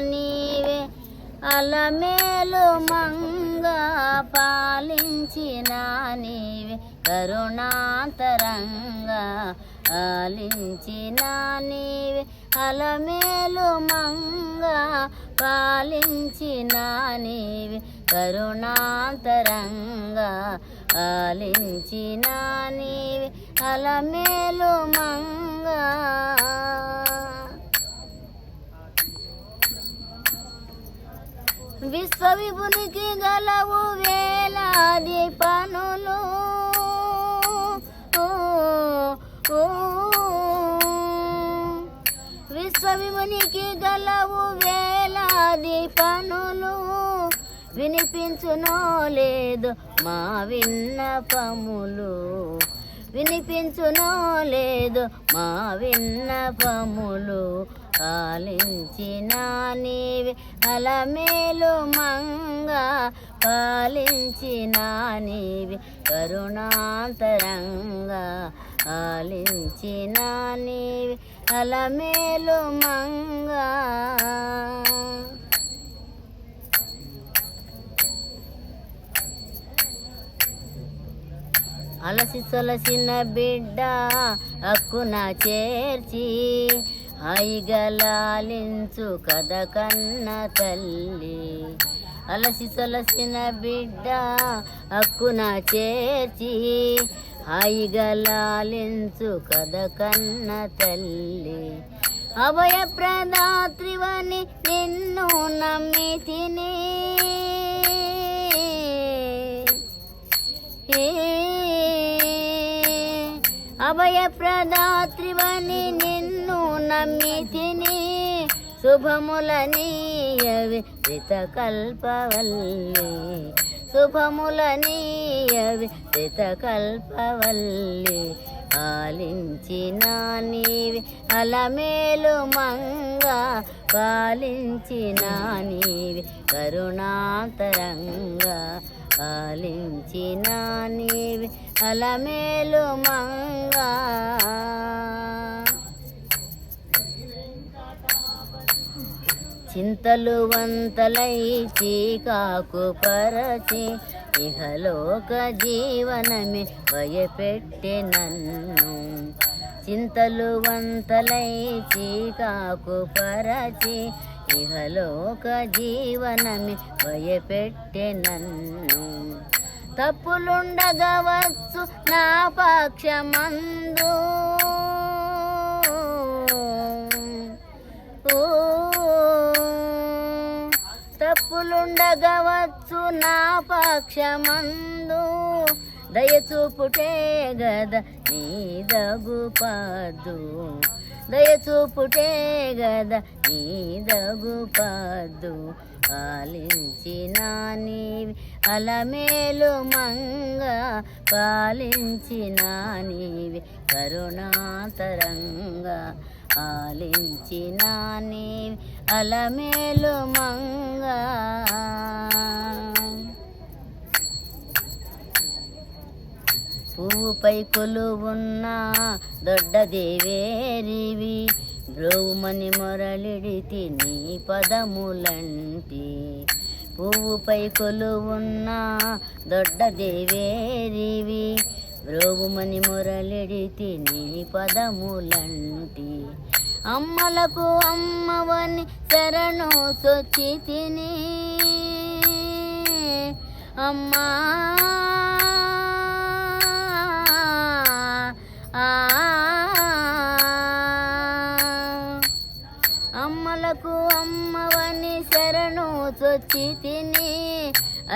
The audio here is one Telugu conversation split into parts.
నీవే అలమేలు మంగ పాలించిన నీవే కరుణాంతరంగా ఆలించిన నీవే అలమేలు మంగ పాలించిన నీవే కరుణాంతరంగా ఆలించిన నీవే అలమేలు మంగ విశ్వవిభునికి గలవు వేలాది పనులు విశ్వవిభునికి గలవు వేలాది పనులు వినిపించునో లేదు మా విన్నపములు వినిపించునో లేదు మా విన్నపములు ఆలించిన నీవే అలమేలు మంగ పాలించిన నీవే కరుణాంతరంగా ఆలించిన నీవే అలమేలు మంగ అలసి సొలసిన బిడ్డ అక్కున చేర్చి హాయిగా లాలించు కథ కన్న తల్లి అలసి సొలసిన బిడ్డ అక్కున చేర్చి హాయిగా లాలించు కథ కన్న తల్లి అభయప్రదాత్రివని నిన్ను నమ్మితిని అభయప్రదాత్రివని నిన్ను నమ్మితిని శుభములనీయవి రితకల్పవల్లి శుభములనీయవి రితకల్పవల్లి ఆలించిన నీవే అలమేలు మంగ పాలించిన నీవే కరుణాంతరంగా ఆలించిన నీవే అలమేలు మంగ చింతలు వంతలై చీకాకు పరచి ఇహలోక జీవనమే భయపెట్టె నన్ను చింతలు వంతలై చీకాకు పరచి ఇహలోక జీవనమే భయపెట్టె నన్ను తప్పులుండగవచ్చు నా పక్షమందు తప్పులుండగవచ్చు నా పక్షమందు దయచూపుటే గద నీదగు పాదు దయచూపుటే గద నీదగు పాదు పాలించిన నీవి అలమేలు మంగ పాలించిన నీవి కరుణాతరంగా ఆలించిన నీవి అలమేలు మంగ పువ్వుపై కొలువున్న దొడ్డ దేవేరివి బ్రోవుమని మొరలిడితి నీ పదములంటి పువ్వుపై కొలువున్న దొడ్డ దేవేరివి బ్రోవుమని మొరలిడితి నీ పదములంటి అమ్మలకు అమ్మవని శరణు సొచ్చి తిని అమ్మా అమ్మలకు అమ్మవని శరణు చొచ్చి తిని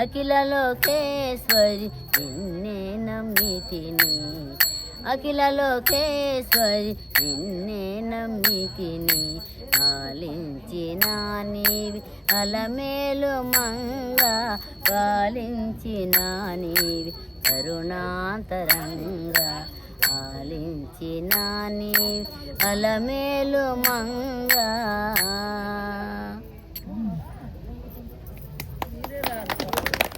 అఖిల లోకేశ్వరి నిన్నే నమ్మి తిని అఖిల లోకేశ్వరి నిన్నే నమ్మి తిని ఆలించిన నీవి అలమేలు మంగ పాలించిన నీవి కరుణాంతరంగా ఆలించిన నీవి అలమేలు మంగ